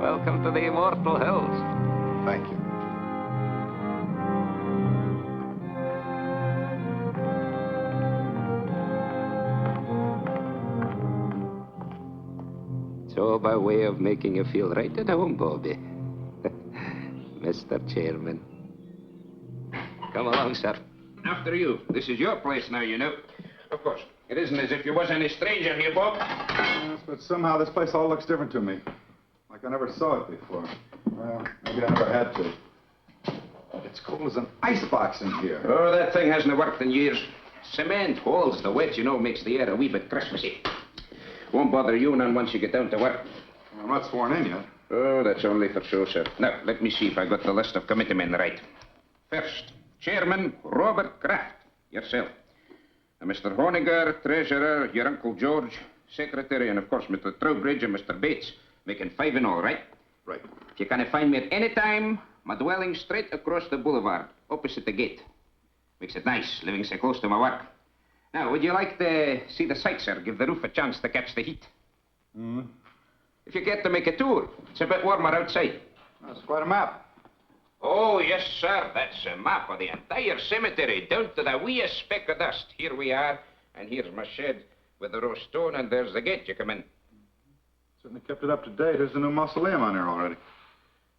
Welcome to the immortal hills. Thank you. So, by way of making you feel right at home, Bobby. Mr. Chairman. Come along, sir. After you. This is your place now, you know. Of course. It isn't as if you was any stranger here, Bob. Yes, but somehow this place all looks different to me. Like I never saw it before. Well, maybe I never had to. It's cold as an icebox in here. Oh, that thing hasn't worked in years. Cement holds the wet, you know, makes the air a wee bit Christmassy. Won't bother you none once you get down to work. Well, I'm not sworn in yet. Oh, that's only for show, sir. Now, let me see if I got the list of committee men right. First, Chairman Robert Kraft, yourself. Mr. Honiger, Treasurer, your Uncle George, Secretary, and of course Mr. Trowbridge and Mr. Bates. Making 5 in all, right? Right. If you can find me at any time, my dwelling straight across the boulevard, opposite the gate. Makes it nice, living so close to my work. Now, would you like to see the sights, sir? Give the roof a chance to catch the heat. Hmm? If you get to make a tour, it's a bit warmer outside. That's quite a map. Oh, yes, sir. That's a map of the entire cemetery, down to the weeest speck of dust. Here we are, and here's my shed with the row stone, and there's the gate you come in. Certainly kept it up to date. There's a new mausoleum on there already.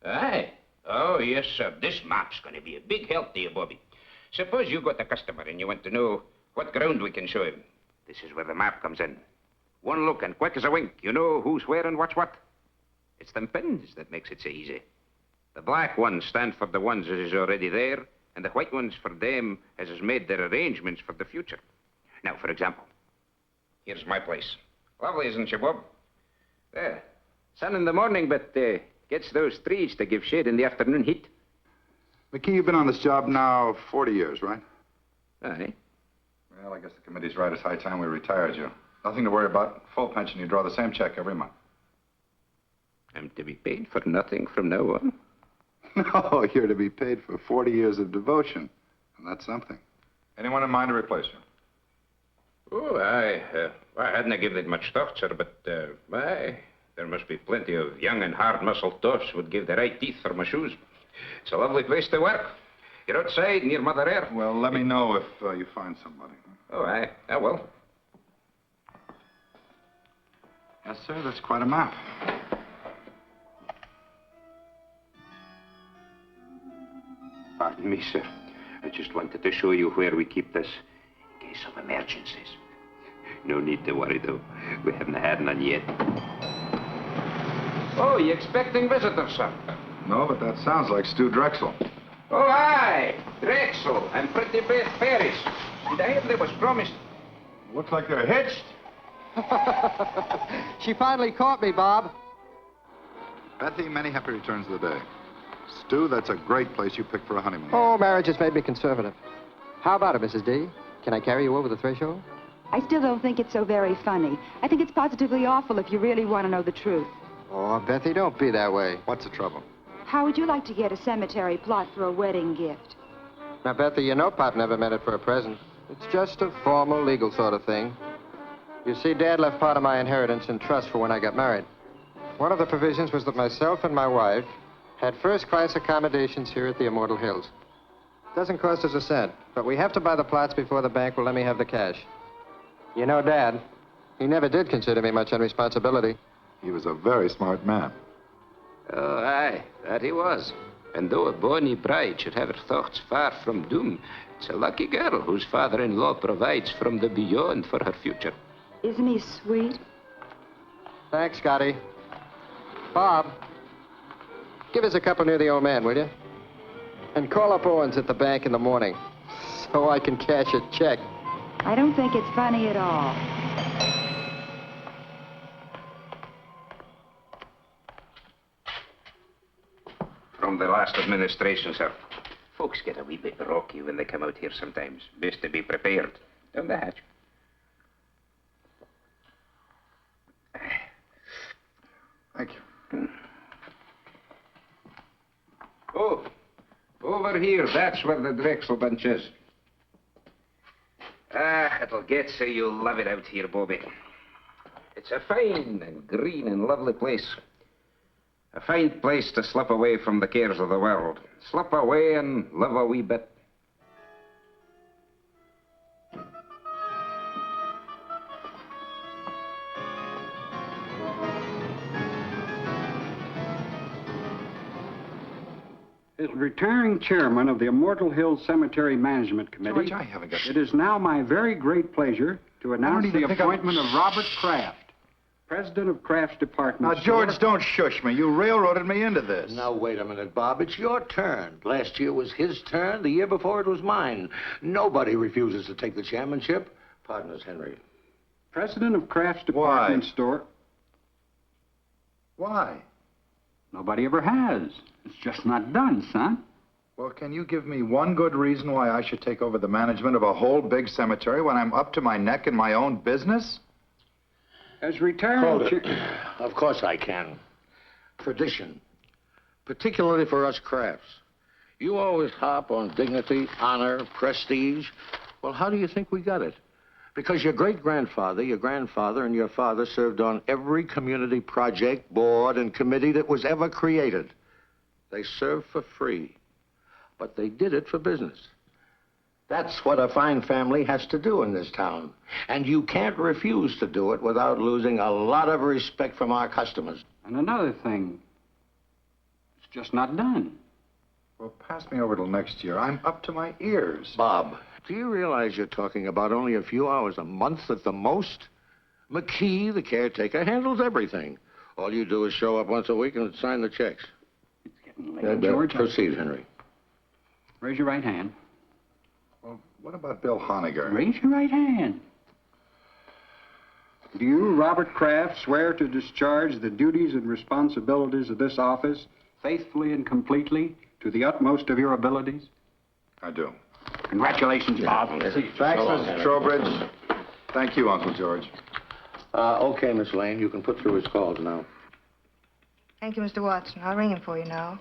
Aye. Oh, yes, sir. This map's going to be a big help to you, Bobby. Suppose you got a customer and you want to know what ground we can show him. This is where the map comes in. One look and quick as a wink, you know who's where and what's what. It's them pins that makes it so easy. The black ones stand for the ones that is already there, and the white ones for them as has made their arrangements for the future. Now, for example, here's my place. Lovely, isn't it, Bob? There. Sun in the morning, but gets those trees to give shade in the afternoon heat. McKee, you've been on this job now 40 years, right? Aye. Well, I guess the committee's right. It's high time we retired you. Nothing to worry about. Full pension. You draw the same check every month. I'm to be paid for nothing from now on. No, you're to be paid for 40 years of devotion. And that's something. Anyone in mind to replace you? Oh, I hadn't given it much thought, sir, but, there must be plenty of young and hard-muscled toffs would give the right teeth for my shoes. It's a lovely place to work. You're outside, near Mother Air. Well, let me know if you find somebody. Oh, I will. Yes, sir, that's quite a map. Pardon me, sir. I just wanted to show you where we keep this in case of emergencies. No need to worry, though. We haven't had none yet. Oh, you expecting visitors, sir? No, but that sounds like Stu Drexel. Oh, aye. Drexel and Pretty Beth Ferris. Did I hear they was promised? Looks like they're hitched. She finally caught me, Bob. Bethy, many happy returns of the day. Stu, that's a great place you picked for a honeymoon. Oh, marriage has made me conservative. How about it, Mrs. D? Can I carry you over the threshold? I still don't think it's so very funny. I think it's positively awful if you really want to know the truth. Oh, Bethy, don't be that way. What's the trouble? How would you like to get a cemetery plot for a wedding gift? Now, Bethy, you know Pop never meant it for a present. It's just a formal, legal sort of thing. You see, Dad left part of my inheritance in trust for when I got married. One of the provisions was that myself and my wife had first-class accommodations here at the Immortal Hills. Doesn't cost us a cent, but we have to buy the plots before the bank will let me have the cash. You know, Dad, he never did consider me much on responsibility. He was a very smart man. Oh, aye, that he was. And though a bonny bride should have her thoughts far from doom, it's a lucky girl whose father-in-law provides from the beyond for her future. Isn't he sweet? Thanks, Scotty. Bob, give us a couple near the old man, will you? And call up Owens at the bank in the morning so I can cash a check. I don't think it's funny at all. From the last administration, sir. Folks get a wee bit rocky when they come out here sometimes. Best to be prepared. Down the hatch. Thank you. Oh, over here. That's where the Drexel bunch is. Ah, it'll get so you'll love it out here, Bobby. It's a fine and green and lovely place. A fine place to slip away from the cares of the world. Slip away and live a wee bit. As retiring chairman of the Immortal Hills Cemetery Management Committee, George, I haven't got... it is now my very great pleasure to announce the appointment of Robert Kraft, president of Kraft's department. Now, George, don't shush me. You railroaded me into this. Now, wait a minute, Bob. It's your turn. Last year was his turn. The year before it was mine. Nobody refuses to take the chairmanship. Pardon us, Henry. President of Kraft's department store. Why? Nobody ever has. It's just not done, son. Well, can you give me one good reason why I should take over the management of a whole big cemetery when I'm up to my neck in my own business? As retiring Hold it. Of course I can. Tradition. Particularly for us Crafts. You always harp on dignity, honor, prestige. Well, how do you think we got it? Because your great-grandfather, your grandfather, and your father served on every community project, board, and committee that was ever created. They served for free, but they did it for business. That's what a fine family has to do in this town. And you can't refuse to do it without losing a lot of respect from our customers. And another thing, it's just not done. Well, pass me over till next year. I'm up to my ears. Bob, do you realize you're talking about only a few hours a month at the most? McKee, the caretaker, handles everything. All you do is show up once a week and sign the checks. It's getting late, George. Proceed, Henry. Raise your right hand. Well, what about Bill Honiger? Raise your right hand. Do you, Robert Kraft, swear to discharge the duties and responsibilities of this office faithfully and completely to the utmost of your abilities? I do. Congratulations, Bob. Thanks, Mr. Trowbridge. Thank you, Uncle George. Okay, Miss Lane, you can put through his calls now. Thank you, Mr. Watson. I'll ring him for you now.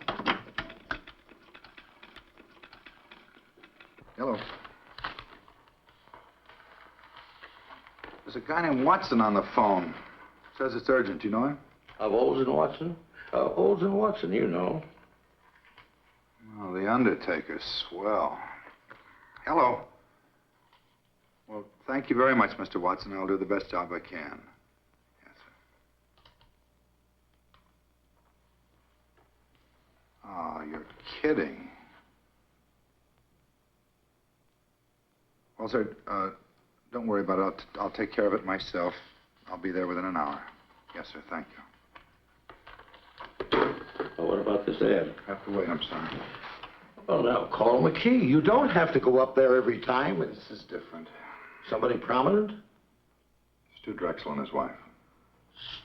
Hello. There's a guy named Watson on the phone. Says it's urgent. Do you know him? Of Olds and Watson? Olds and Watson, you know. Oh, the Undertaker. Swell. Hello. Well, thank you very much, Mr. Watson. I'll do the best job I can. Yes, sir. Oh, you're kidding. Well, sir, don't worry about it. I'll take care of it myself. I'll be there within an hour. Yes, sir. Thank you. Well, what about this ad? Have to wait. I'm sorry. Well, now, call McKee. You don't have to go up there every time. This is different. Somebody prominent? Stu Drexel and his wife.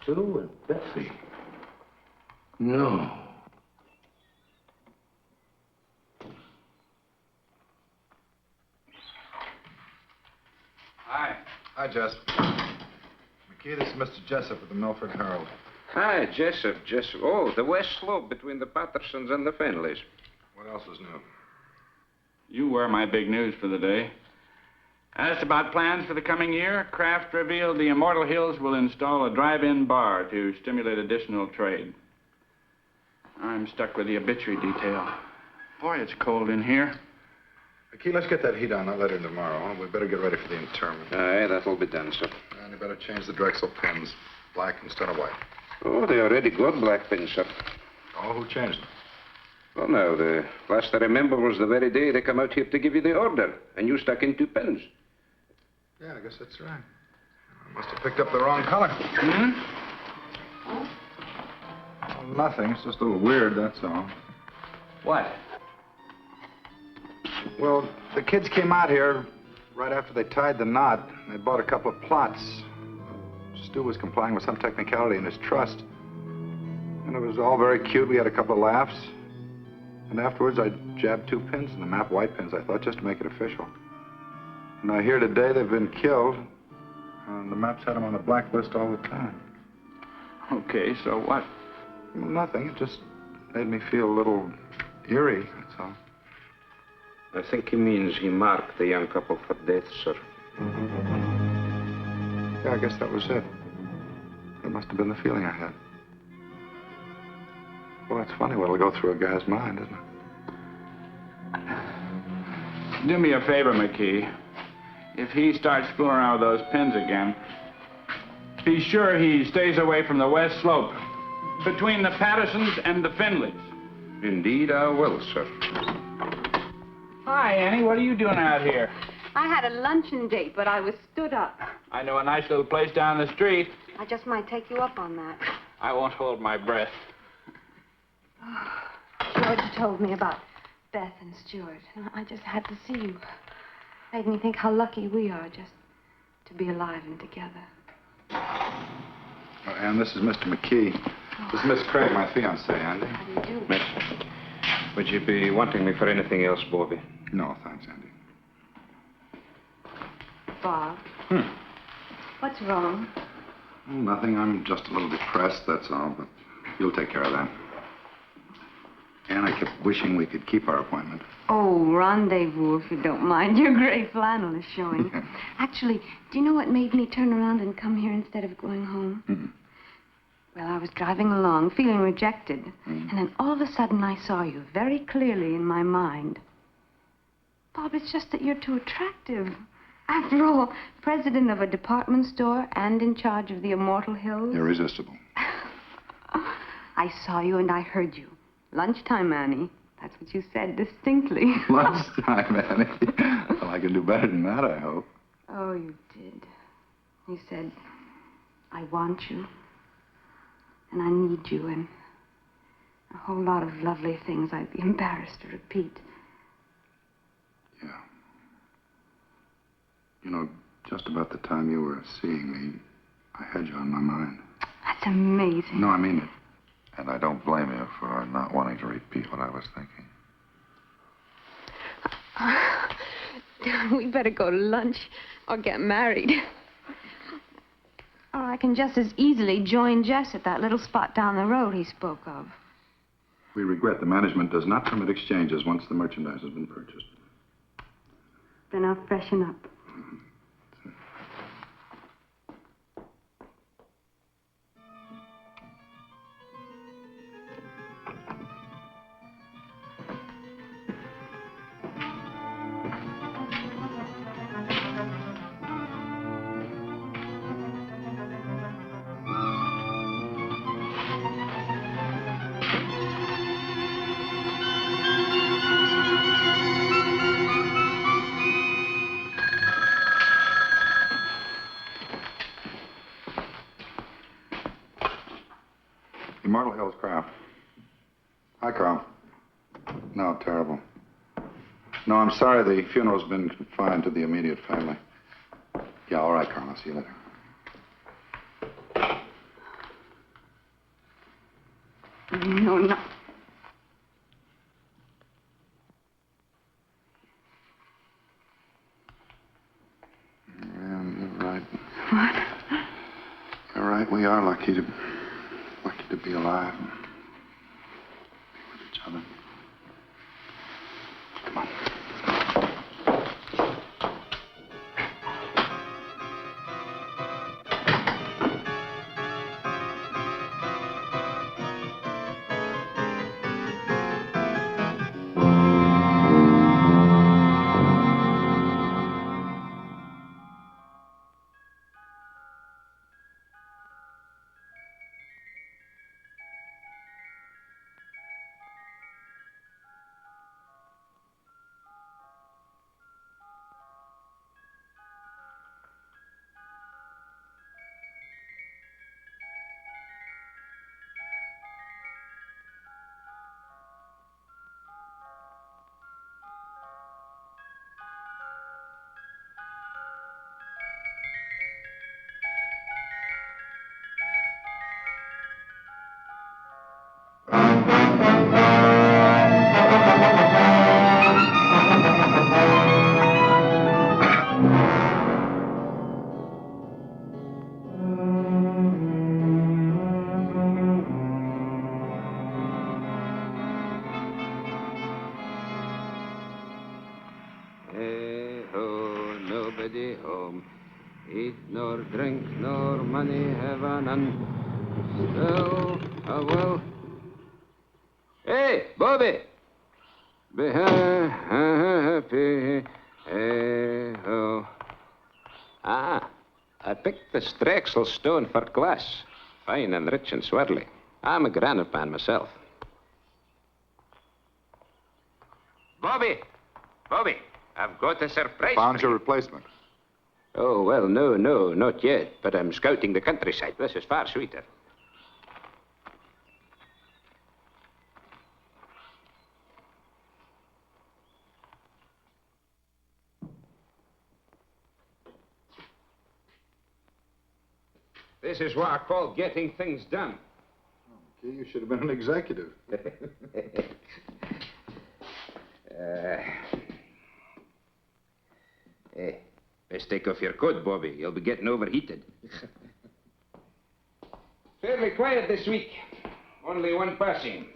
Stu and Betsy. No. Hi. Hi, Jess. McKee, this is Mr. Jessup of the Milford Herald. Hi, Jessup. Oh, the west slope between the Pattersons and the Fenleys. What else is new? You were my big news for the day. Asked about plans for the coming year, Kraft revealed the Immortal Hills will install a drive-in bar to stimulate additional trade. I'm stuck with the obituary detail. Boy, it's cold in here. McKee, let's get that heat on that letter tomorrow. We better get ready for the interment. Aye, that'll be done, sir. And you better change the Drexel pins. Black instead of white. Oh, they already got black pins, sir. Oh, who changed them? Well, now, the last I remember was the very day they come out here to give you the order, and you stuck in 2 pins. Yeah, I guess that's right. I must have picked up the wrong color. Well, nothing. It's just a little weird, that's all. What? Well, the kids came out here right after they tied the knot. They bought a couple of plots. Stu was complying with some technicality in his trust. And it was all very cute. We had a couple of laughs. And afterwards, I jabbed 2 pins in the map, white pins, I thought, just to make it official. And I hear today they've been killed. And the maps had them on the blacklist all the time. Okay, so what? Well, nothing. It just made me feel a little eerie, that's all. I think he means he marked the young couple for death, sir. Yeah, I guess that was it. That must have been the feeling I had. Well, it's funny what'll go through a guy's mind, isn't it? Do me a favor, McKee. If he starts fooling around with those pins again, be sure he stays away from the west slope, between the Pattersons and the Finleys. Indeed, I will, sir. Hi, Annie. What are you doing out here? I had a luncheon date, but I was stood up. I know a nice little place down the street. I just might take you up on that. I won't hold my breath. George told me about Beth and Stuart, and I just had to see you. Made me think how lucky we are just to be alive and together. Well, Ann, this is Mr. McKee. This is Miss Craig, my fiancée, Andy. How do you do? Miss, would you be wanting me for anything else, Bobby? No, thanks, Andy. Bob. What's wrong? Oh, nothing. I'm just a little depressed, that's all, but you'll take care of that. Ann, I kept wishing we could keep our appointment. Oh, rendezvous, if you don't mind. Your gray flannel is showing. Actually, do you know what made me turn around and come here instead of going home? Well, I was driving along, feeling rejected. And then all of a sudden, I saw you very clearly in my mind. Bob, it's just that you're too attractive. After all, president of a department store and in charge of the Immortal Hills. Irresistible. I saw you and I heard you. Lunchtime, Annie. That's what you said distinctly. Lunchtime, Annie. Well, I can do better than that, I hope. Oh, you did. You said, I want you. And I need you, and a whole lot of lovely things I'd be embarrassed to repeat. Yeah. You know, just about the time you were seeing me, I had you on my mind. That's amazing. No, I mean it. And I don't blame you for not wanting to repeat what I was thinking. We better go to lunch or get married. Or I can just as easily join Jess at that little spot down the road he spoke of. We regret the management does not permit exchanges once the merchandise has been purchased. Then I'll freshen up. Immortal Hills Craft. Hi, Carl. No, terrible. No, I'm sorry. The funeral's been confined to the immediate family. Yeah, all right, Carl. I'll see you later. No. Yeah, you're right. What? You're right. We are lucky to be alive. And be with each other. Come on. Hey ho, nobody home. Eat nor drink nor money have none. Still, well. Hey, Bobby! Be happy. Hey ho. Ah, I picked the Strexel stone for glass. Fine and rich and swirly. I'm a granite man myself. Bobby! Bobby! I've got a surprise. Found for your you. replacement. Oh, well, no, not yet. But I'm scouting the countryside. This is far sweeter. This is what I call getting things done. Gee, you should have been an executive. Hey, best take off your coat, Bobby. You'll be getting overheated. Fairly quiet this week. Only one passing.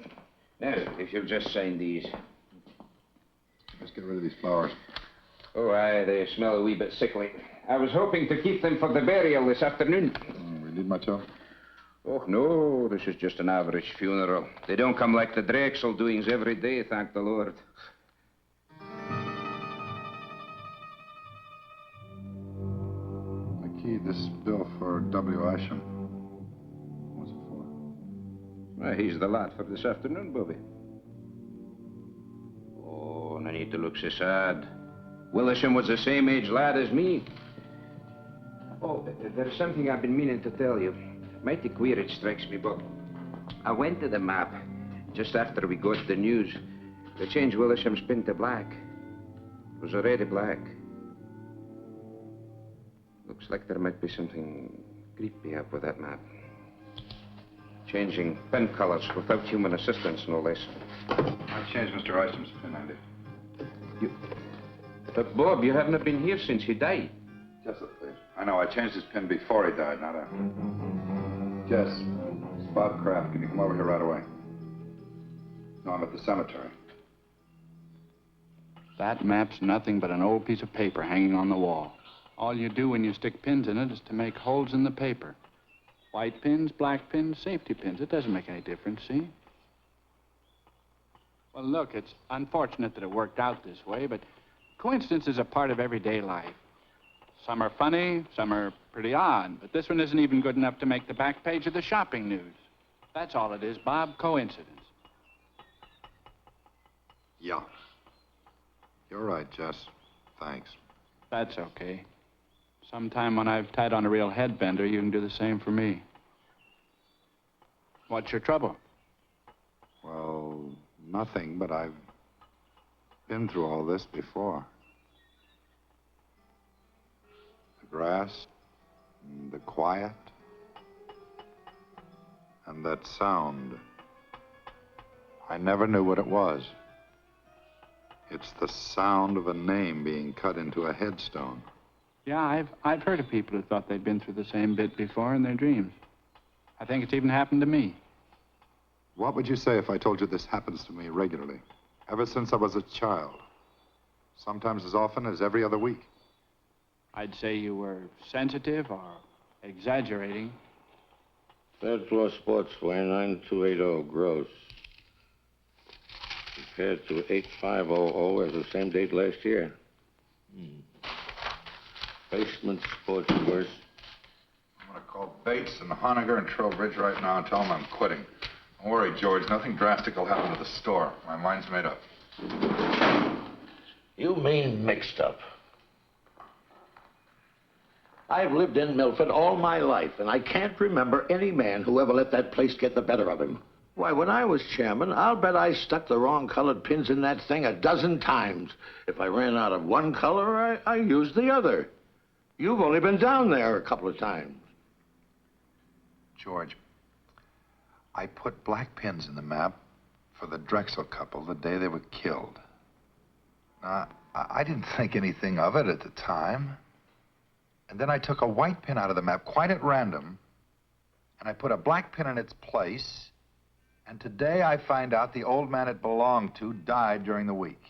Now, if you'll just sign these. Let's get rid of these flowers. Oh, aye, they smell a wee bit sickly. I was hoping to keep them for the burial this afternoon. We need much help? Oh, no, this is just an average funeral. They don't come like the Drexel doings every day, thank the Lord. McKee, this bill for W. Isham. What's it for? Well, he's the lad for this afternoon, Bobby. Oh, no need to look so sad. Willisham was the same age lad as me. Oh, there's something I've been meaning to tell you. Mighty queer it strikes me, Bob. I went to the map just after we got the news. They changed Willisham's pin to black. It was already black. Looks like there might be something creepy up with that map. Changing pen colors without human assistance, no less. I changed Mr. Isham's pin, Andy. But, Bob, you haven't been here since he died. Jess, please. I know, I changed his pin before he died, not after. Jess, it's Bob Kraft. Can you come over here right away? No, I'm at the cemetery. That map's nothing but an old piece of paper hanging on the wall. All you do when you stick pins in it is to make holes in the paper. White pins, black pins, safety pins. It doesn't make any difference, see? Well, look, it's unfortunate that it worked out this way, but coincidence is a part of everyday life. Some are funny, some are pretty odd, but this one isn't even good enough to make the back page of the shopping news. That's all it is, Bob, coincidence. Yeah. You're right, Jess. Thanks. That's okay. Sometime when I've tied on a real headbender, you can do the same for me. What's your trouble? Well, nothing, but I've been through all this before. The grass, and the quiet, and that sound. I never knew what it was. It's the sound of a name being cut into a headstone. Yeah, I've heard of people who thought they'd been through the same bit before in their dreams. I think it's even happened to me. What would you say if I told you this happens to me regularly? Ever since I was a child. Sometimes as often as every other week. I'd say you were sensitive or exaggerating. Third floor sportswear, 9280 gross. Compared to 8500 as the same date last year. Basement sportswear. I'm going to call Bates and Honegger and Trowbridge right now and tell them I'm quitting. Don't worry, George. Nothing drastic will happen to the store. My mind's made up. You mean mixed up? I've lived in Milford all my life, and I can't remember any man who ever let that place get the better of him. Why, when I was chairman, I'll bet I stuck the wrong colored pins in that thing a dozen times. If I ran out of one color, I used the other. You've only been down there a couple of times. George, I put black pins in the map for the Drexel couple the day they were killed. Now, I didn't think anything of it at the time. And then I took a white pin out of the map quite at random, and I put a black pin in its place, and today I find out the old man it belonged to died during the week.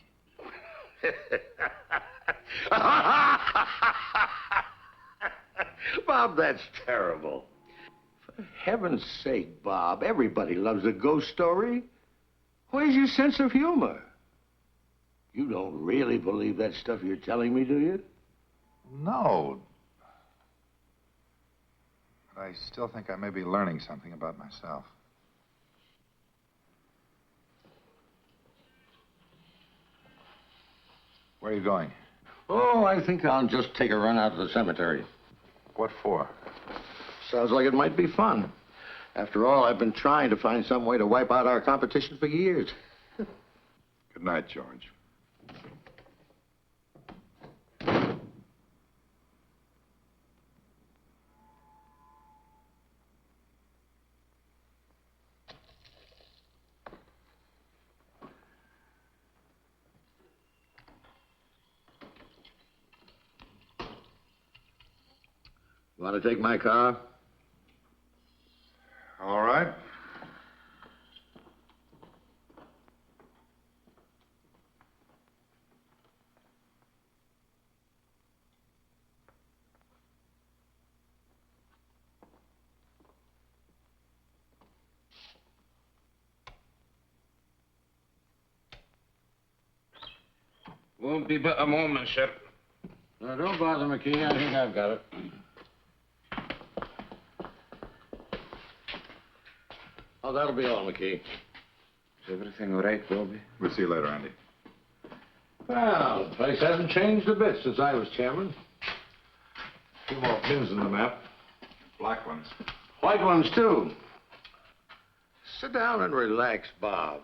Bob, that's terrible. For heaven's sake, Bob, everybody loves a ghost story. Where's your sense of humor? You don't really believe that stuff you're telling me, do you? No. But I still think I may be learning something about myself. Where are you going? Oh, I think I'll just take a run out to the cemetery. What for? Sounds like it might be fun. After all, I've been trying to find some way to wipe out our competition for years. Good night, George. Want to take my car? All right. Won't be but a moment, sir. No, don't bother, McKee. I think I've got it. Oh, that'll be all, McKee. Is everything all right, Bobby? We'll see you later, Andy. Well, the place hasn't changed a bit since I was chairman. A few more pins in the map. Black ones. White ones, too. Sit down and relax, Bob.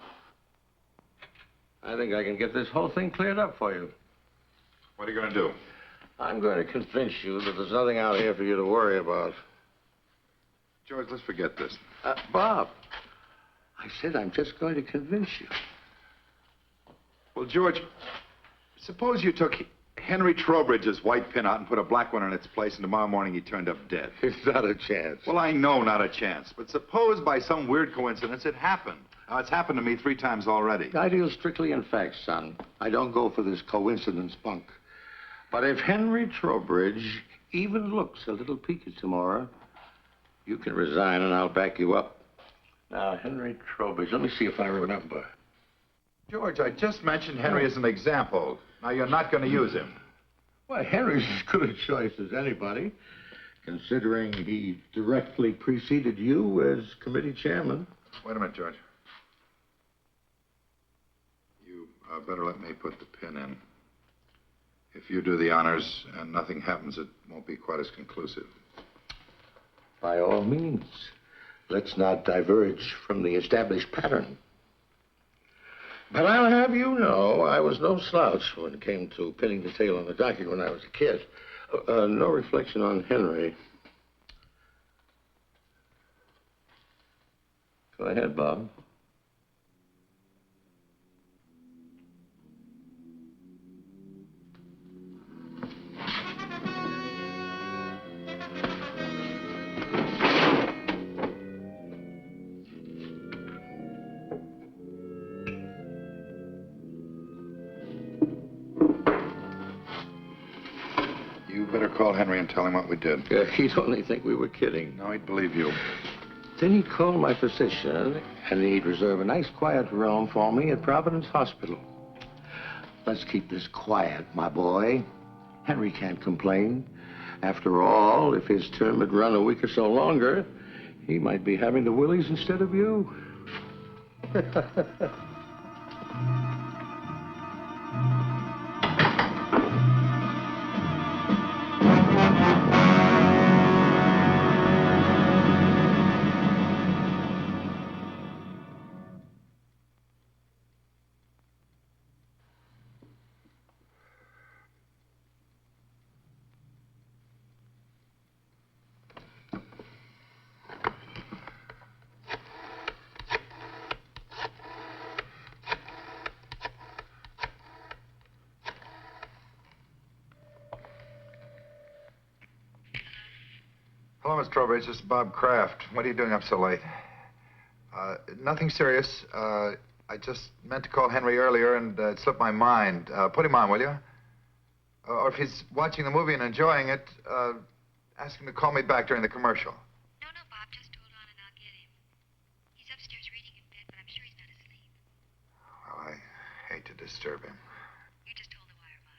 I think I can get this whole thing cleared up for you. What are you going to do? I'm going to convince you that there's nothing out here for you to worry about. George, let's forget this. Bob, I said I'm just going to convince you. Well, George, suppose you took Henry Trowbridge's white pin out and put a black one in its place, and tomorrow morning he turned up dead. It's not a chance. Well, I know not a chance, but suppose by some weird coincidence it happened. Now, it's happened to me 3 times already. I deal strictly in facts, son. I don't go for this coincidence bunk. But if Henry Trowbridge even looks a little peaked tomorrow, you can resign and I'll back you up. Now, Henry Trowbridge, let me see if I remember. George, I just mentioned Henry as an example. Now, you're not going to use him. Why, Henry's as good a choice as anybody, considering he directly preceded you as committee chairman. Wait a minute, George. You better let me put the pin in. If you do the honors and nothing happens, it won't be quite as conclusive. By all means, let's not diverge from the established pattern. But I'll have you know, I was no slouch when it came to pinning the tail on the donkey when I was a kid. No reflection on Henry. Go ahead, Bob. You better call Henry and tell him what we did. He'd only think we were kidding. No, he'd believe you. Then he'd call my physician, and he'd reserve a nice quiet room for me at Providence Hospital. Let's keep this quiet, my boy. Henry can't complain. After all, if his term had run a week or so longer, he might be having the willies instead of you. Hello, Miss Trowbridge. This is Bob Kraft. What are you doing up so late? Nothing serious. I just meant to call Henry earlier and it slipped my mind. Put him on, will you? Or if he's watching the movie and enjoying it, ask him to call me back during the commercial. No, Bob, just hold on and I'll get him. He's upstairs reading in bed, but I'm sure he's not asleep. Well, I hate to disturb him. You just hold the wire, Bob.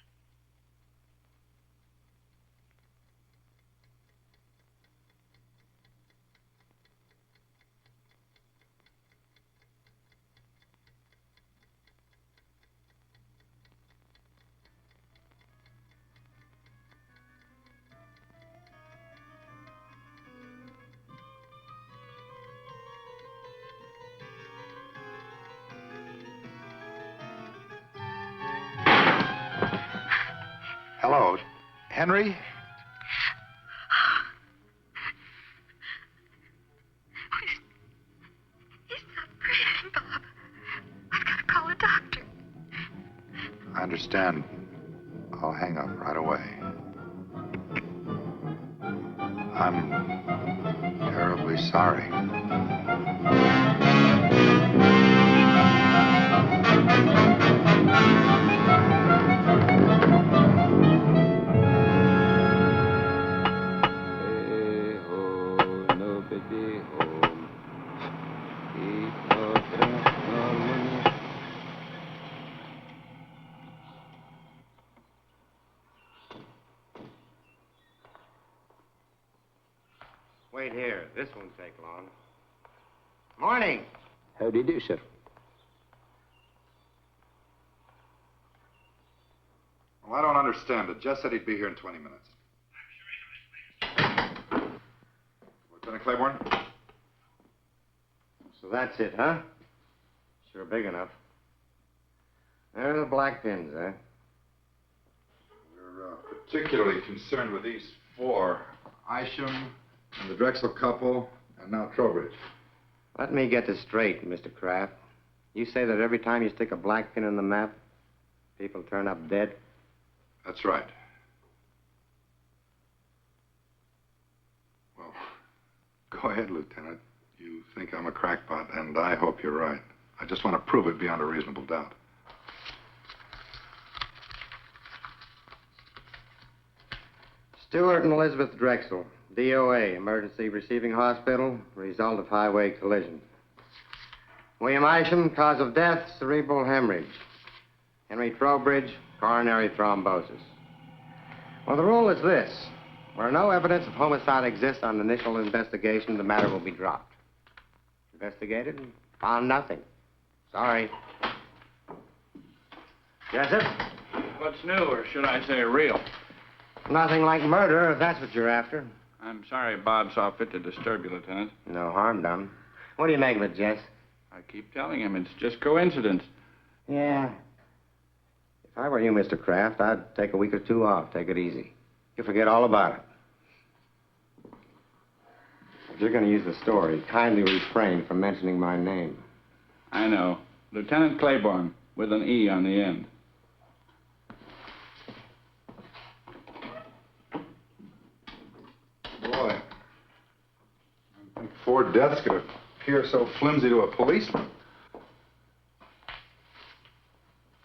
Hello, Henry? He's not breathing, Bob. I've got to call a doctor. I understand. I'll hang up right away. I'm terribly sorry. Wait here. This won't take long. Morning. How do you do, sir? Well, I don't understand it. Jess said he'd be here in 20 minutes. Lieutenant Claiborne? So that's it, huh? Sure big enough. There are the black pins, eh? We're particularly concerned with these four. Isham and the Drexel couple, and now Trowbridge. Let me get this straight, Mr. Kraft. You say that every time you stick a black pin in the map, people turn up dead? That's right. Well, go ahead, Lieutenant. You think I'm a crackpot, and I hope you're right. I just want to prove it beyond a reasonable doubt. Stewart and Elizabeth Drexel, DOA, Emergency Receiving Hospital, result of highway collision. William Isham, cause of death, cerebral hemorrhage. Henry Trowbridge, coronary thrombosis. Well, the rule is this. Where no evidence of homicide exists on initial investigation, the matter will be dropped. Investigated and found nothing. Sorry. Jessup? What's new, or should I say real? Nothing like murder, if that's what you're after. I'm sorry Bob saw fit to disturb you, Lieutenant. No harm done. What do you make of it, Jess? I keep telling him it's just coincidence. Yeah. If I were you, Mr. Kraft, I'd take a week or two off. Take it easy. You'll forget all about it. If you're going to use the story, kindly refrain from mentioning my name. I know. Lieutenant Claiborne, with an E on the end. Boy, I think 4 deaths could appear so flimsy to a policeman.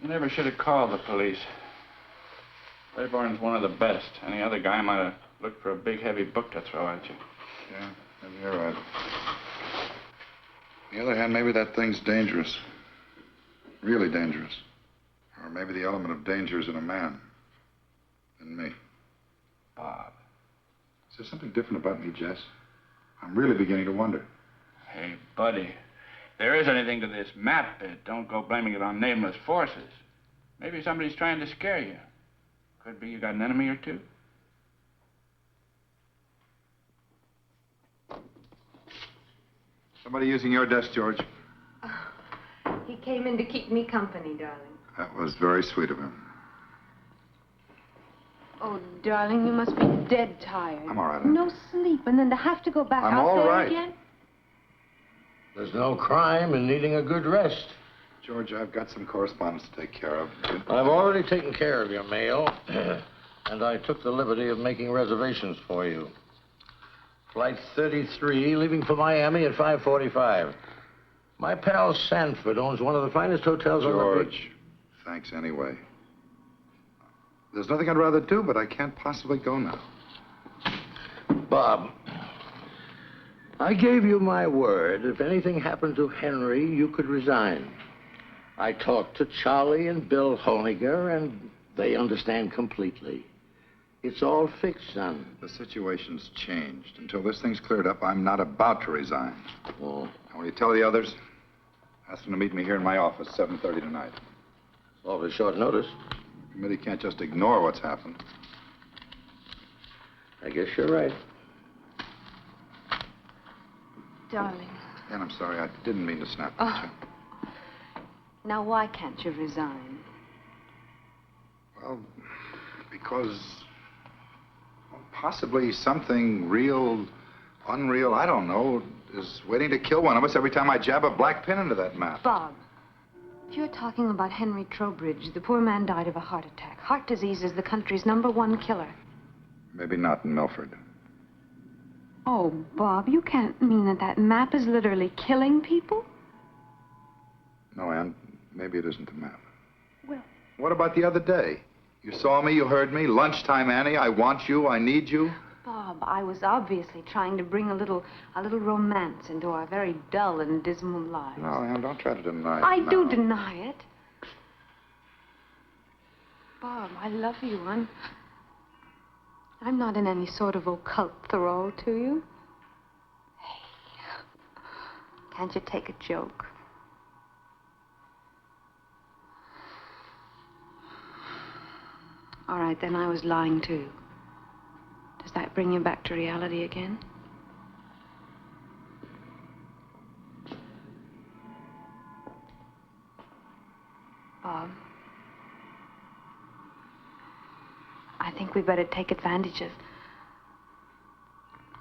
You never should have called the police. Claiborne's one of the best. Any other guy might have looked for a big, heavy book to throw at you. Yeah, maybe you're right. On the other hand, maybe that thing's dangerous. Really dangerous. Or maybe the element of danger is in a man. In me. Bob. Is there something different about me, Jess? I'm really beginning to wonder. Hey, buddy. If there is anything to this map, don't go blaming it on nameless forces. Maybe somebody's trying to scare you. Could be you got an enemy or two. Somebody using your desk, George. He came in to keep me company, darling. That was very sweet of him. Oh, darling, you must be dead tired. I'm all right. No sleep, and then to have to go back I'm out all there right. again? There's no crime in needing a good rest. George, I've got some correspondence to take care of. I've already taken care of your mail, and I took the liberty of making reservations for you. Flight 33, leaving for Miami at 5:45. My pal Sanford owns one of the finest hotels on the beach. George, thanks anyway. There's nothing I'd rather do, but I can't possibly go now. Bob, I gave you my word. If anything happened to Henry, you could resign. I talked to Charlie and Bill Honiger, and they understand completely. It's all fixed, son. The situation's changed. Until this thing's cleared up, I'm not about to resign. Oh. And when you tell the others, ask them to meet me here in my office, 7:30 tonight. Awfully short notice. The committee can't just ignore what's happened. I guess you're right. Darling, And I'm sorry, I didn't mean to snap at you. now why can't you resign? Well, because possibly something real, unreal, I don't know, is waiting to kill one of us every time I jab a black pin into that map. Bob, if you're talking about Henry Trowbridge, the poor man died of a heart attack. Heart disease is the country's #1 killer. Maybe not in Milford. Oh, Bob, you can't mean that that map is literally killing people? No, Ann, maybe it isn't the map. Well... What about the other day? You saw me, you heard me. Lunchtime, Annie, I want you, I need you. Bob, I was obviously trying to bring a little romance into our very dull and dismal lives. No, Ann, don't try to deny it. I now. do deny it. Bob, I love you. I'm not in any sort of occult thrall to you. Hey, can't you take a joke? All right, then I was lying too. Does that bring you back to reality again? Bob, I think we better take advantage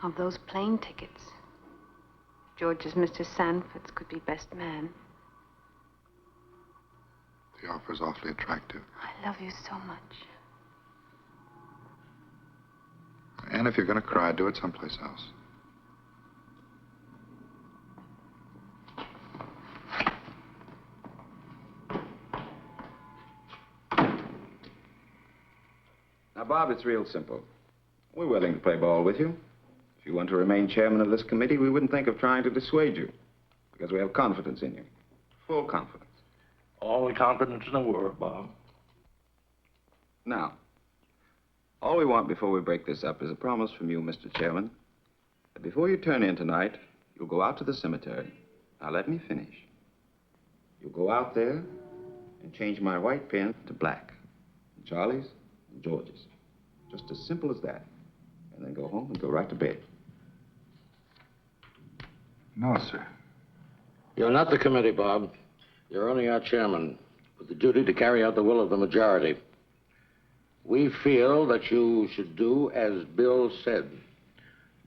of those plane tickets. George's Mr. Sanford's could be best man. The offer's awfully attractive. I love you so much. And if you're going to cry, do it someplace else. Now, Bob, it's real simple. We're willing to play ball with you. If you want to remain chairman of this committee, we wouldn't think of trying to dissuade you. Because we have confidence in you. Full confidence. All the confidence in the world, Bob. Now, all we want before we break this up is a promise from you, Mr. Chairman, that before you turn in tonight, you'll go out to the cemetery. Now, let me finish. You'll go out there and change my white pen to black. And Charlie's and George's. Just as simple as that. And then go home and go right to bed. No, sir. You're not the committee, Bob. You're only our chairman, with the duty to carry out the will of the majority. We feel that you should do as Bill said,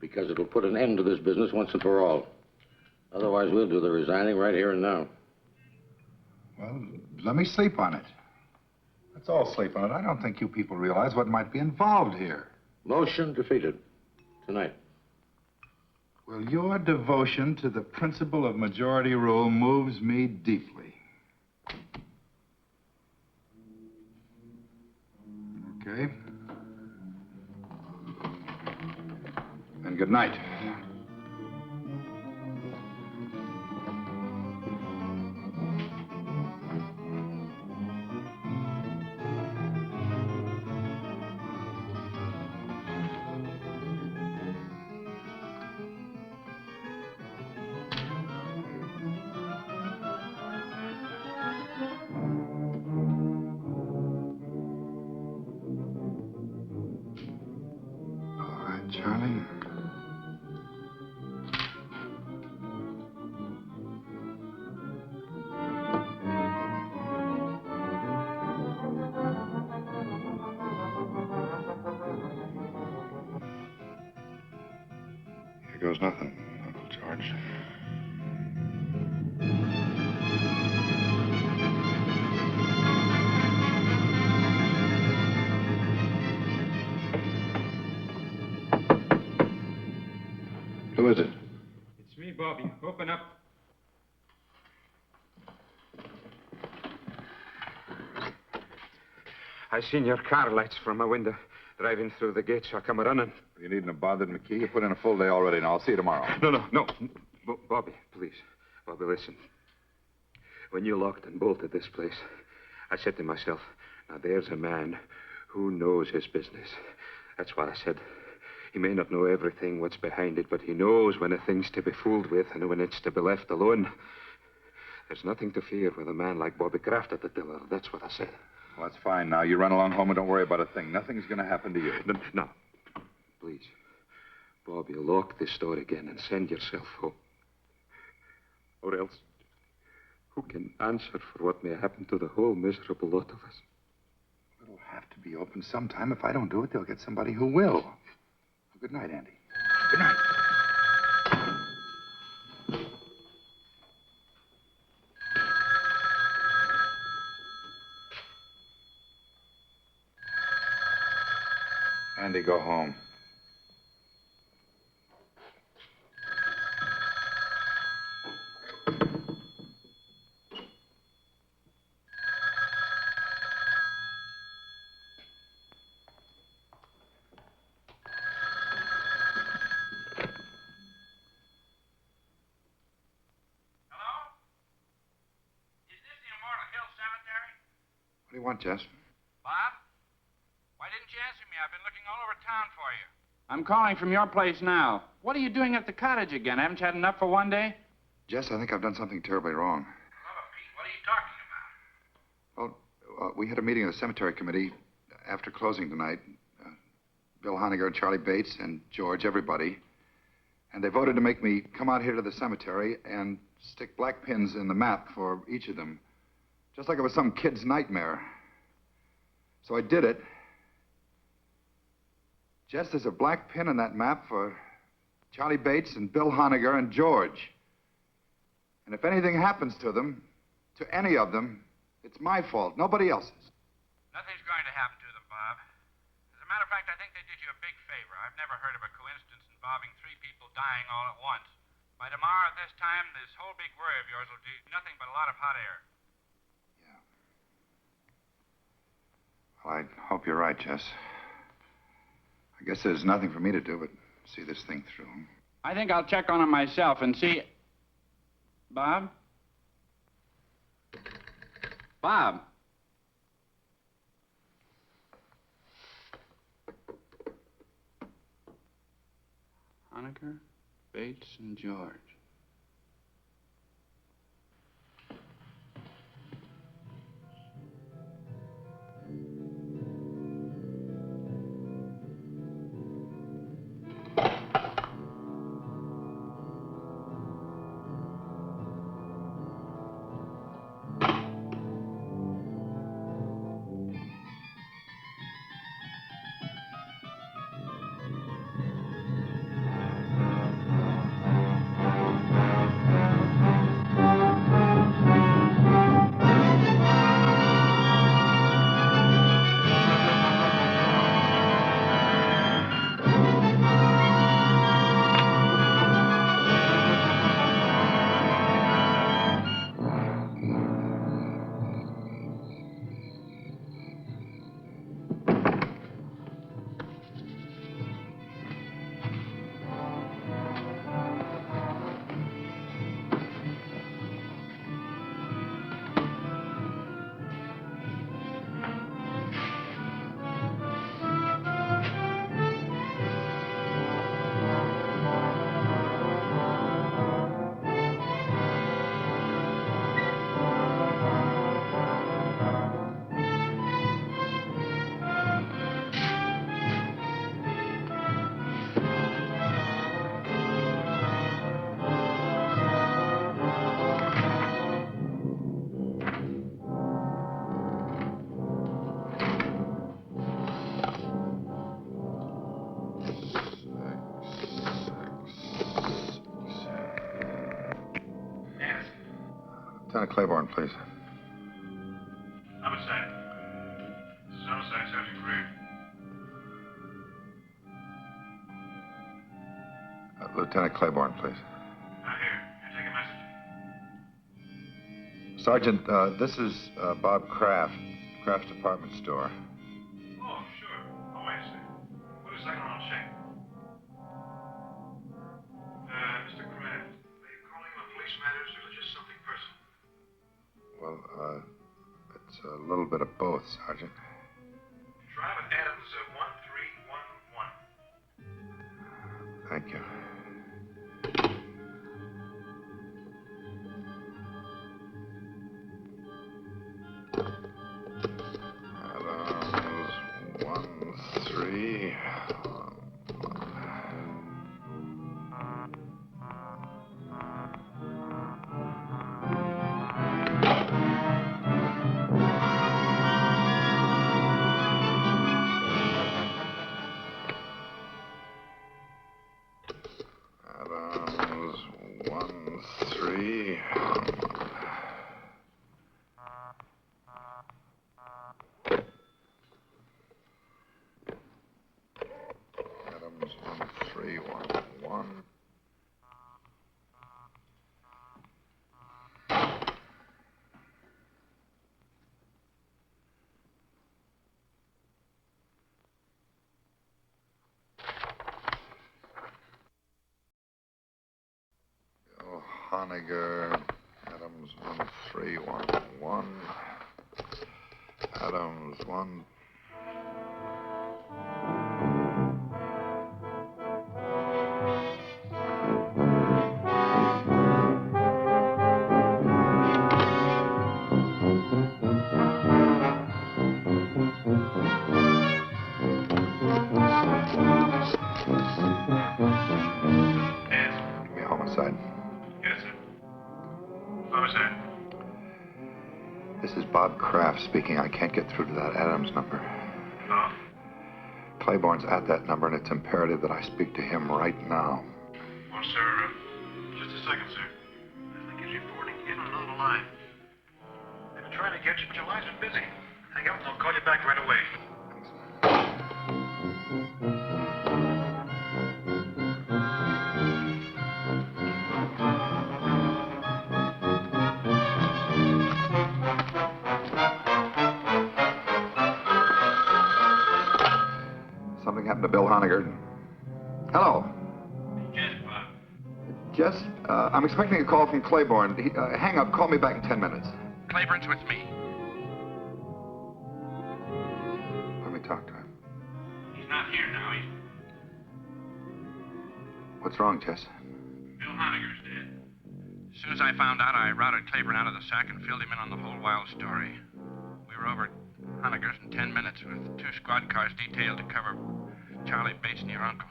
because it'll put an end to this business once and for all. Otherwise, we'll do the resigning right here and now. Well, let me sleep on it. Let's all sleep on it. I don't think you people realize what might be involved here. Motion defeated. Tonight. Well, your devotion to the principle of majority rule moves me deeply. Okay. And good night. All right, Charlie. Here goes nothing, Uncle George. Who is it? It's me, Bobby. Open up. I seen your car lights from my window driving through the gate, so I come running. You needn't have bothered McKee. You put in a full day already. Now, I'll see you tomorrow. No. Bobby, please. Bobby, listen. When you locked and bolted this place, I said to myself, now there's a man who knows his business. That's what I said. He may not know everything what's behind it, but he knows when a thing's to be fooled with and when it's to be left alone. There's nothing to fear with a man like Bobby Kraft at the tiller. That's what I said. Well, that's fine. Now, you run along home and don't worry about a thing. Nothing's going to happen to you. No. Please. Bobby, lock this door again and send yourself home. Or else, who can answer for what may happen to the whole miserable lot of us? It'll have to be open sometime. If I don't do it, they'll get somebody who will. Good night, Andy. Good night. Andy, go home. What do you want, Jess? Bob? Why didn't you answer me? I've been looking all over town for you. I'm calling from your place now. What are you doing at the cottage again? Haven't you had enough for one day? Jess, I think I've done something terribly wrong. Hello, Pete. What are you talking about? Well, we had a meeting of the cemetery committee after closing tonight. Bill Honegger, Charlie Bates, and George, everybody. And they voted to make me come out here to the cemetery and stick black pins in the map for each of them. Just like it was some kid's nightmare. So I did it. Jess, there's a black pin in that map for Charlie Bates and Bill Honegger and George. And if anything happens to them, to any of them, it's my fault, nobody else's. Nothing's going to happen to them, Bob. As a matter of fact, I think they did you a big favor. I've never heard of a coincidence involving 3 people dying all at once. By tomorrow at this time, this whole big worry of yours will do nothing but a lot of hot air. Well, I hope you're right, Jess. I guess there's nothing for me to do but see this thing through. I think I'll check on him myself and see... Bob? Bob? Honegger, Bates, and George. Lieutenant Claiborne, please. Homicide. This is Homicide, Sergeant Greer. Lieutenant Claiborne, please. Not here. Can I take a message? Sergeant, this is Bob Kraft, Kraft's department store. Oh, sure. Oh, wait a second. Wait a second, I'll check. Mr. Kraft, are you calling on police matters or just something personal? Well, it's a little bit of both, Sergeant. Drive at Adams 1311. Thank you. Adams 1311. Adams 13. Adams 1311. Honiger, Adams 1311. Adams 1. Give me a homicide. Yes, sir. Homicide. This is Bob Kraft speaking. I can't get through to that Adams number. No? Claiborne's at that number, and it's imperative that I speak to him right now. Well, sir, just a second, sir. I think he's reporting in on another line. They've been trying to get you, but your line's been busy. Hang up and I'll call you back right away. Something happened to Bill Honiger. Hello. Yes, Bob. Jess, I'm expecting a call from Claiborne. Hang up. Call me back in 10 minutes. Claiborne's with me. Let me talk to him. He's not here now. What's wrong, Jess? Bill Honiger's dead. As soon as I found out, I routed Claiborne out of the sack and filled him in on the whole wild story. We were over at Honiger's in 10 minutes with 2 squad cars detailed to cover Charlie Bates and your uncle.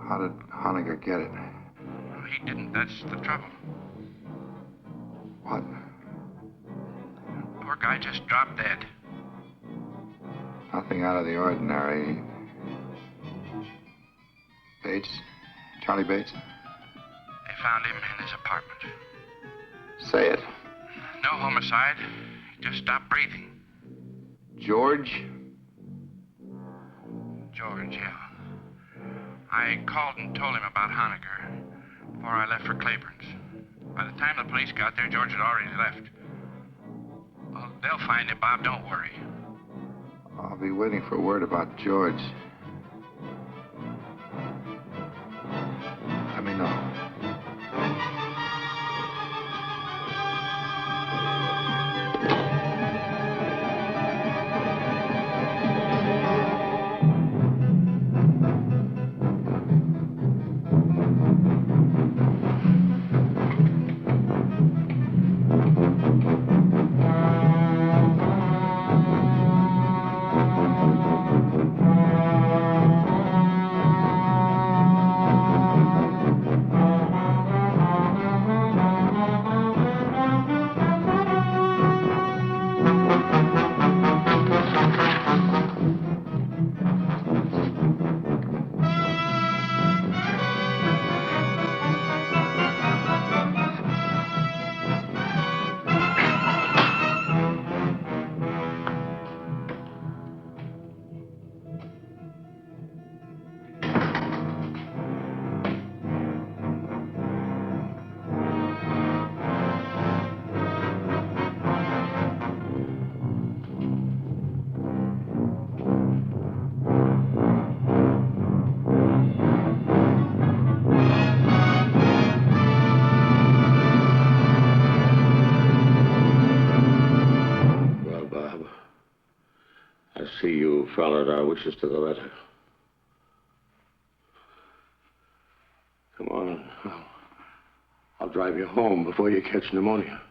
How did Honiger get it? Well, he didn't. That's the trouble. What? Poor guy just dropped dead. Nothing out of the ordinary. Bates? Charlie Bates? They found him in his apartment. Say it. No homicide. He just stopped breathing. George? George, yeah. I called and told him about Honiger before I left for Claiborne's. By the time the police got there, George had already left. Well, they'll find him, Bob. Don't worry. I'll be waiting for word about George. Let me know. wishes to the letter. Come on. I'll drive you home before you catch pneumonia.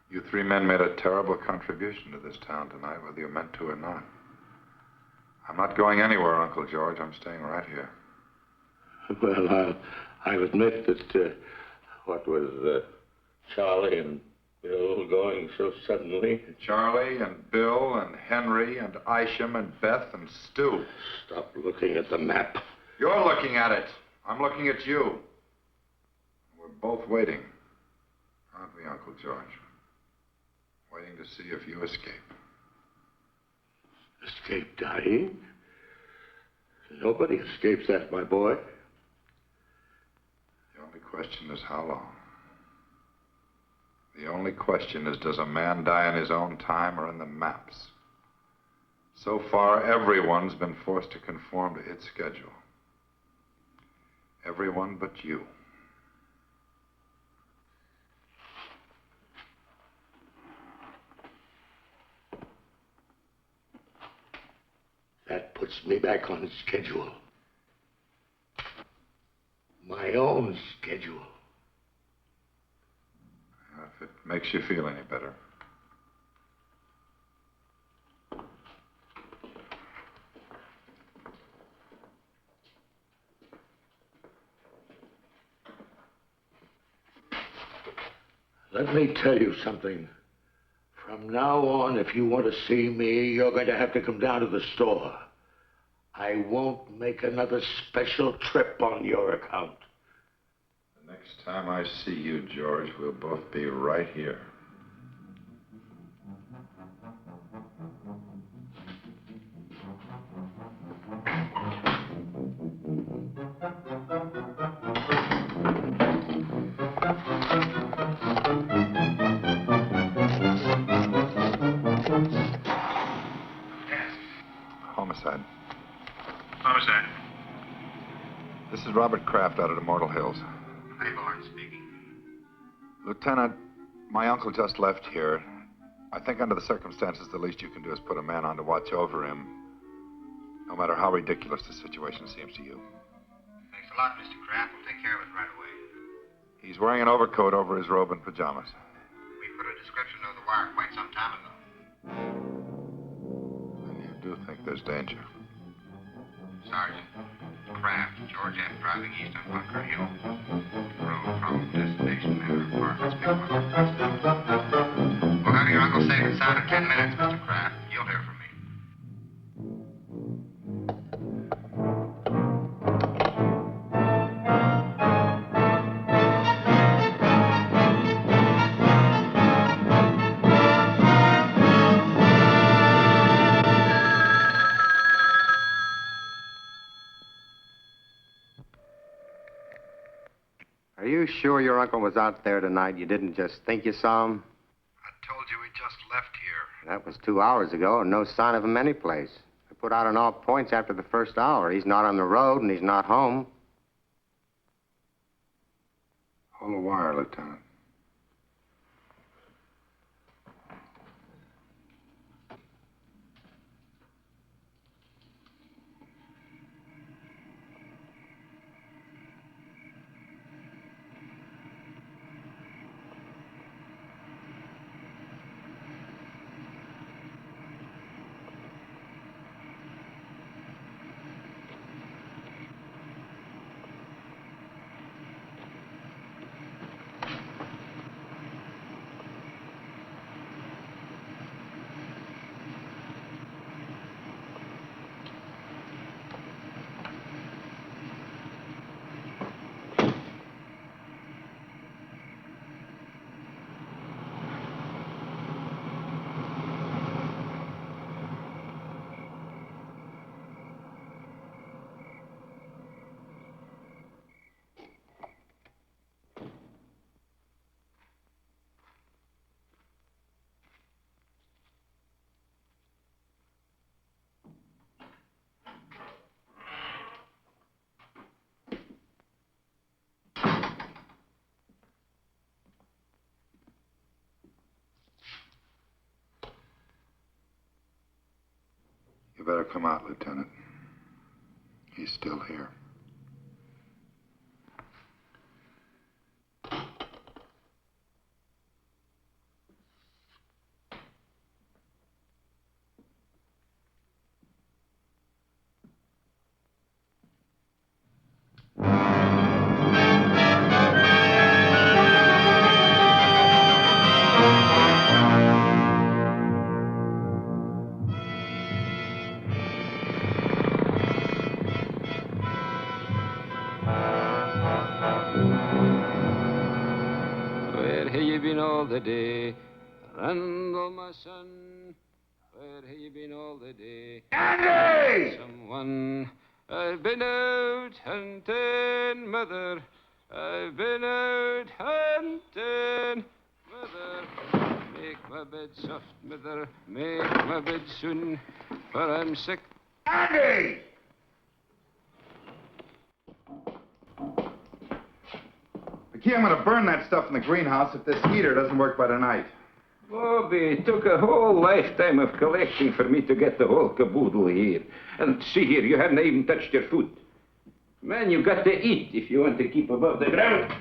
You three men made a terrible contribution to this town tonight, whether you meant to or not. I'm not going anywhere, Uncle George. I'm staying right here. Well, I'll admit that, what was Charlie and Bill going so suddenly? Charlie and Bill and Henry and Isham and Beth and Stu. Stop looking at the map. You're looking at it. I'm looking at you. We're both waiting, aren't we, Uncle George? Waiting to see if you escape. Escape dying? Nobody escapes that, my boy. The only question is how long. The only question is, does a man die in his own time or in the maps? So far, everyone's been forced to conform to its schedule. Everyone but you. That puts me back on schedule. My own schedule. If it makes you feel any better. Let me tell you something. From now on, if you want to see me, you're going to have to come down to the store. I won't make another special trip on your account. The next time I see you, George, we'll both be right here. Homicide. Homicide. This is Robert Kraft out at Immortal Hills. Hayborn speaking. Lieutenant, my uncle just left here. I think under the circumstances, the least you can do is put a man on to watch over him, no matter how ridiculous the situation seems to you. Thanks a lot, Mr. Kraft. We'll take care of it right away. He's wearing an overcoat over his robe and pajamas. We put a description of the wire quite some time ago. And you do think there's danger. Sergeant Kraft, George F. driving east on Bunker Hill. Road from destination and apartments pick up on West. We'll have your uncle safe and sound in 10 minutes, Mr. Kraft. You'll hear from me. Are you sure your uncle was out there tonight? You didn't just think you saw him? I told you he just left here. That was 2 hours ago, and no sign of him anyplace. I put out on all points after the first hour. He's not on the road, and he's not home. Hold the wire, Lieutenant. better come out, Lieutenant. He's still here. Where have you been all the day? Randall, my son. Where have you been all the day? Andy! Someone. I've been out hunting, mother. I've been out hunting, mother. Make my bed soft, mother. Make my bed soon, for I'm sick. Andy! McKee, I'm going to burn that stuff in the greenhouse if this heater doesn't work by tonight. Bobby, it took a whole lifetime of collecting for me to get the whole caboodle here. And see here, you haven't even touched your food. Man, you've got to eat if you want to keep above the ground.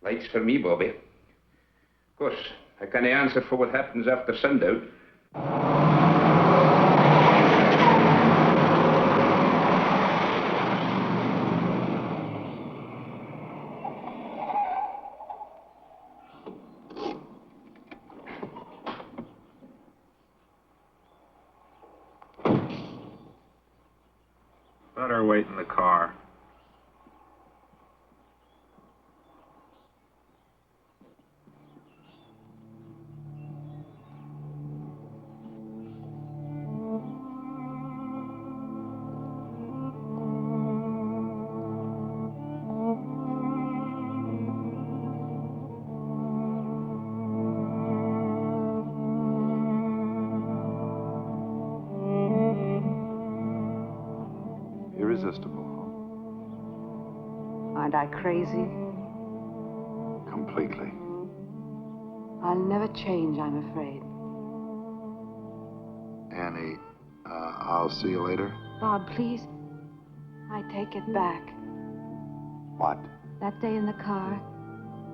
Lights for me, Bobby. Of course, I can't answer for what happens after sundown. Better wait in the car. Irresistible. Aren't I crazy? Completely. I'll never change, I'm afraid. Annie, I'll see you later. Bob, please. I take it back. What? That day in the car,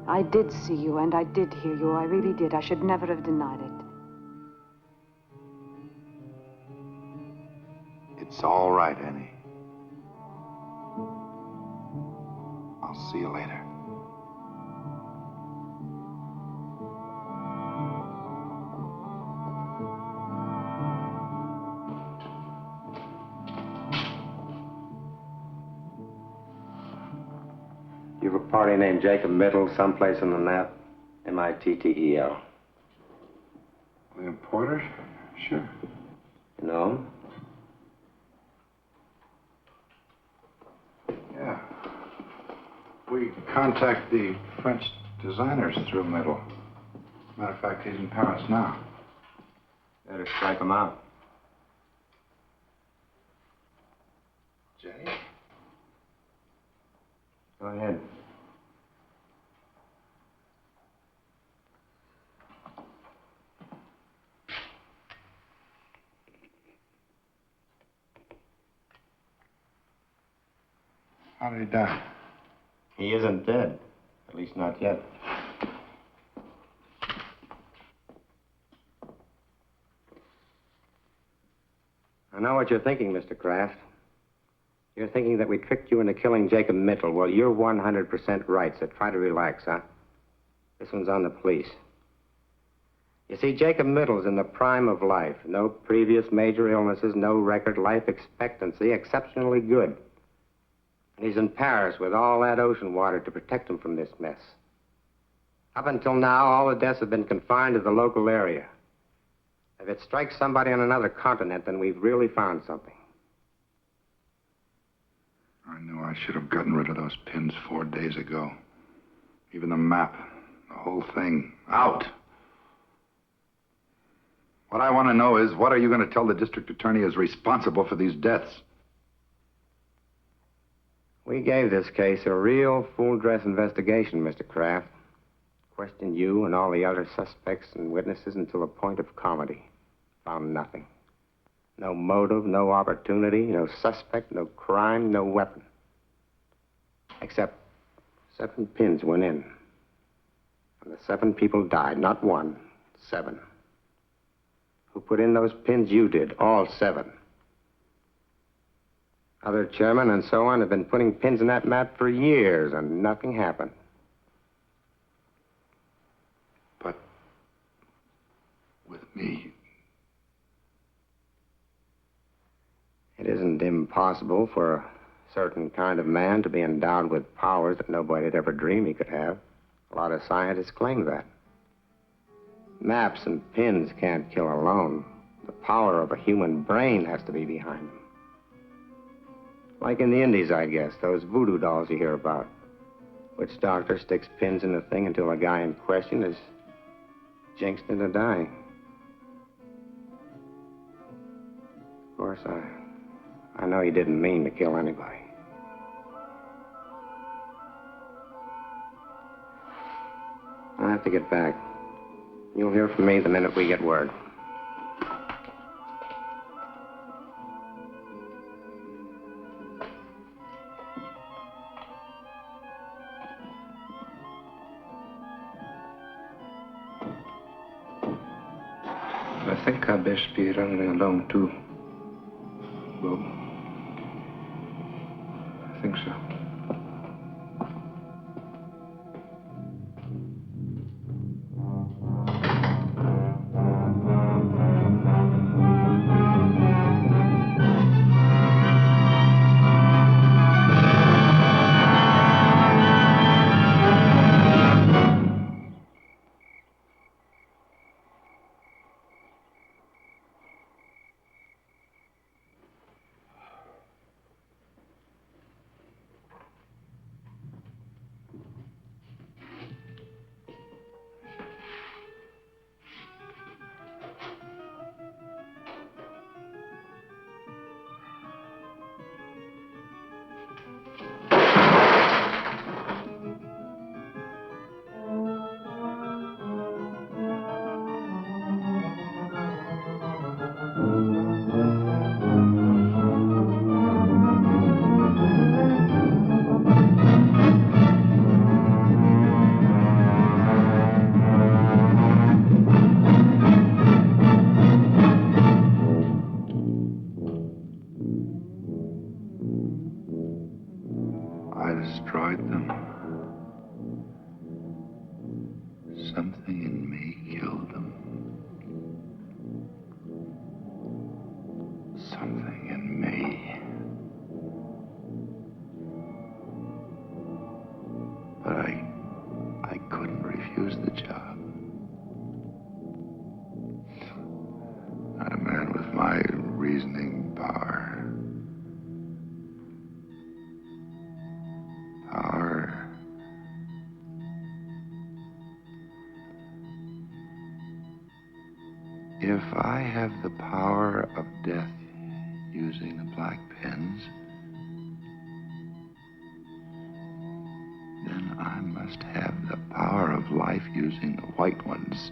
I did see you and I did hear you. I really did. I should never have denied it. It's all right, Annie. I'll see you later. You have a party named Jacob Mittel someplace on the map? M-I-T-T-E-L. William Porter? Sure. You know him? Yeah. We contact the French designers through Middle. Matter of fact, he's in Paris now. Better strike him out. Jenny? Go ahead. How did he die? He isn't dead. At least not yet. I know what you're thinking, Mr. Kraft. You're thinking that we tricked you into killing Jacob Mittel. Well, you're 100% right, so try to relax, huh? This one's on the police. You see, Jacob Mittel's in the prime of life. No previous major illnesses, no record, life expectancy, exceptionally good. And he's in Paris with all that ocean water to protect him from this mess. Up until now, all the deaths have been confined to the local area. If it strikes somebody on another continent, then we've really found something. I knew I should have gotten rid of those pins 4 days ago. Even the map, the whole thing, out. What I want to know is, what are you going to tell the district attorney is responsible for these deaths? We gave this case a real full-dress investigation, Mr. Kraft. Questioned you and all the other suspects and witnesses until the point of comedy. Found nothing. No motive, no opportunity, no suspect, no crime, no weapon. Except 7 pins went in. And the 7 people died. Not 1, 7. Who put in those pins? You did. All 7. Other chairmen and so on have been putting pins in that map for years, and nothing happened. But with me, it isn't impossible for a certain kind of man to be endowed with powers that nobody'd ever dream he could have. A lot of scientists claim that. Maps and pins can't kill alone. The power of a human brain has to be behind them. Like in the Indies, I guess, those voodoo dolls you hear about. Which doctor sticks pins in the thing until the guy in question is jinxed into dying. Of course, I know you didn't mean to kill anybody. I have to get back. You'll hear from me the minute we get word. I think I'd best be running along, too. Bob. I think so. destroyed them. Something in me killed them. Something in me. But I couldn't refuse the job. Not a man with my reasoning power. If I have the power of death using the black pens, then I must have the power of life using the white ones.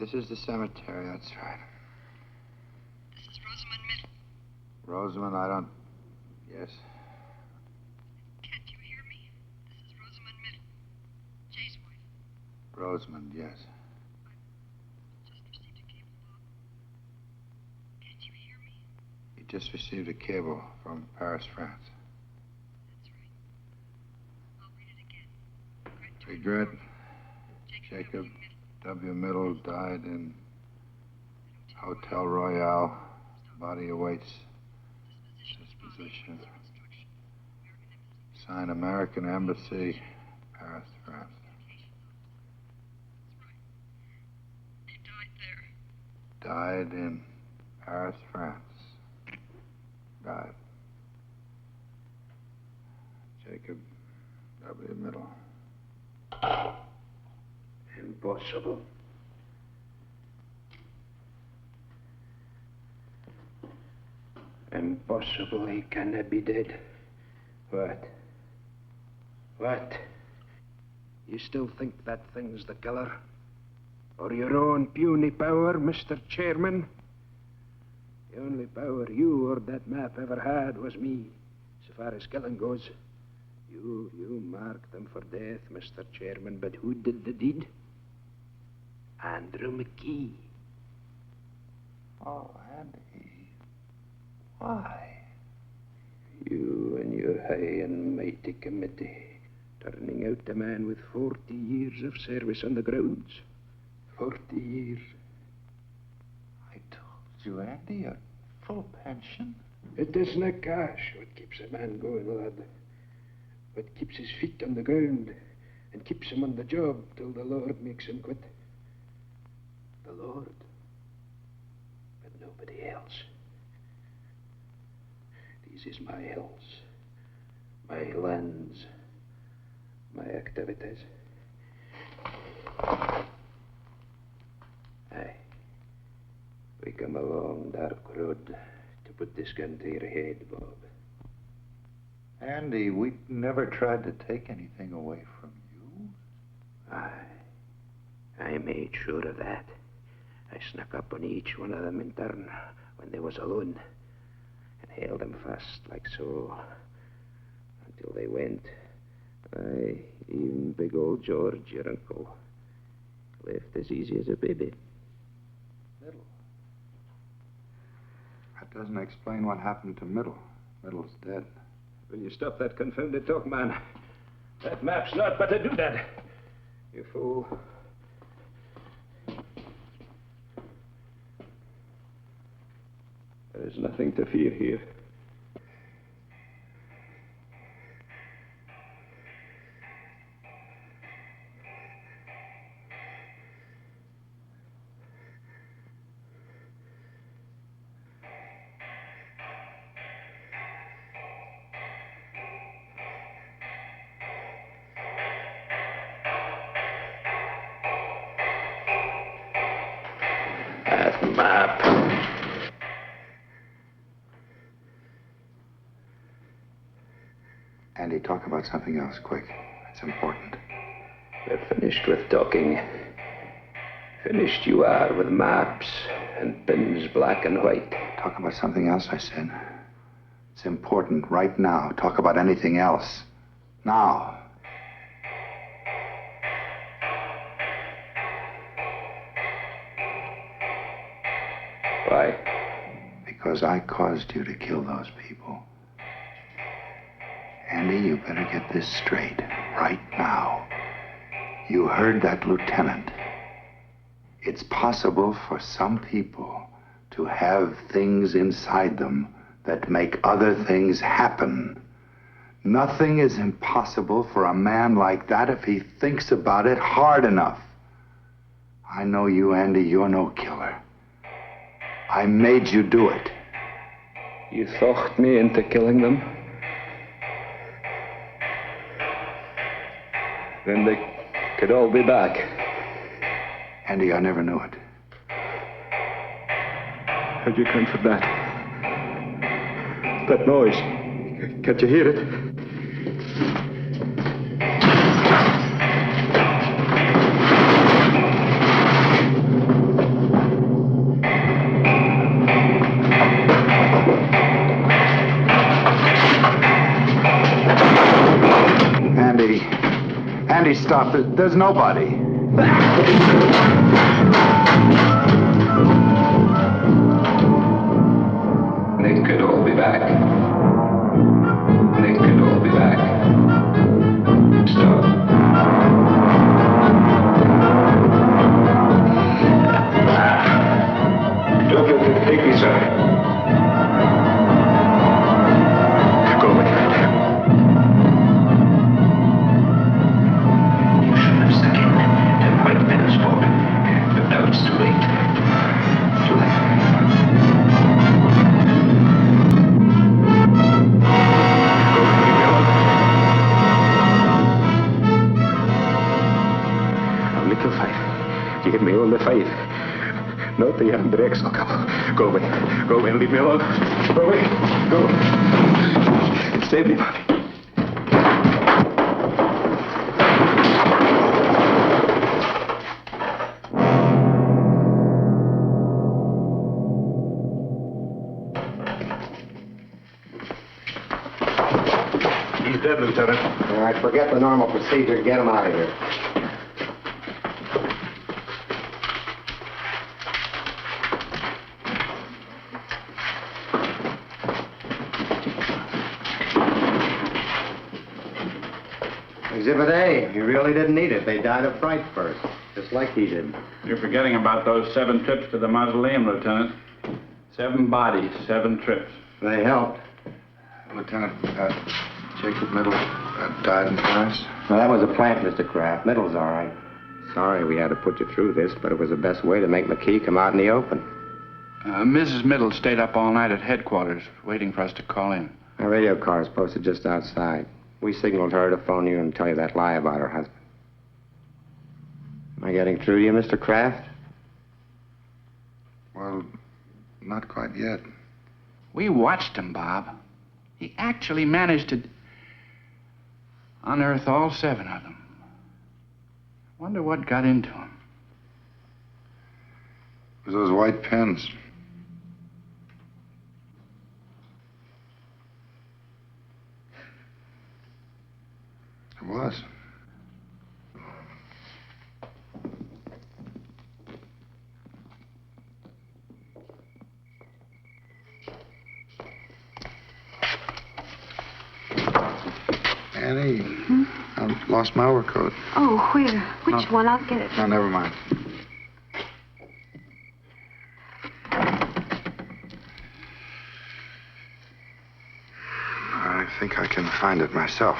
this is the cemetery. That's right. This is Rosamund Middle. Rosamond, I don't... Yes? Can't you hear me? This is Rosamund Middle. Jay's wife. Rosamond, yes. Just received a cable, Bob. Can't you hear me? He just received a cable from Paris, France. That's right. I'll read it again. Regret. Jacob W. Middle died in Hotel Royale. Body awaits disposition. Signed American Embassy, Paris, France. He died there. Died in Paris, France. Died. Jacob W. Middle. Impossible. Impossible. He cannot be dead. What? What? You still think that thing's the killer? Or your own puny power, Mr. Chairman? The only power you or that map ever had was me, so far as killing goes. You marked them for death, Mr. Chairman, but who did the deed? Andrew McKee. Oh, Andy. Why? You and your high and mighty committee, turning out a man with 40 years of service on the grounds. 40 years. I told you, Andy, a full pension. It isn't cash what keeps a man going, lad. What keeps his feet on the ground and keeps him on the job till the Lord makes him quit. The Lord, but nobody else. This is my hills, my lands, my activities. Aye, we come a long, dark road to put this gun to your head, Bob. Andy, we never tried to take anything away from you. I made sure of that. I snuck up on each one of them in turn when they was alone and held them fast like so until they went. Aye, even big old George, your uncle, left as easy as a baby. Middle. That doesn't explain what happened to Middle. Middle's dead. Will you stop that confounded talk, man? That map's not but a doodad. You fool. There is nothing to fear here. That map. Andy, talk about something else, quick. It's important. We're finished with talking. Finished you are with maps and pins black and white. Talk about something else, I said. It's important right now. Talk about anything else. Now. Why? Because I caused you to kill those people. Andy, you better get this straight right now. You heard that lieutenant. It's possible for some people to have things inside them that make other things happen. Nothing is impossible for a man like that if he thinks about it hard enough. I know you, Andy, you're no killer. I made you do it. You talked me into killing them? Then they could all be back. Andy, I never knew it. How'd you come for that? That noise. Can't you hear it? Andy, stop. There's nobody. They could all be back. They could all be back. Stop. Don't let them take me, sir. Go with that. You should have sent in the white men's for me. But now it's too late. Too late. Little fight. Give me all the fight. Not the Andre Exocamo. Go away. Go away and leave me alone. Go away. Go. Save me, Bobby. He's dead, Lieutenant. All right, forget the normal procedure. Get him out of here. Exhibit A. He really didn't need it. They died of fright first, just like he did. You're forgetting about those 7 trips to the mausoleum, Lieutenant. 7 bodies, 7 trips. They helped. Lieutenant, Jacob Middle died in Paris. Well, that was a plant, Mr. Kraft. Middle's all right. Sorry we had to put you through this, but it was the best way to make McKee come out in the open. Mrs. Middle stayed up all night at headquarters, waiting for us to call in. Our radio car is posted just outside. We signaled her to phone you and tell you that lie about her husband. Am I getting through to you, Mr. Kraft? Well, not quite yet. We watched him, Bob. He actually managed to unearth all 7 of them. Wonder what got into him. It was those white pens. It was. Annie, I lost my overcoat. Oh, where? Which one? I'll get it. No, never mind. I think I can find it myself.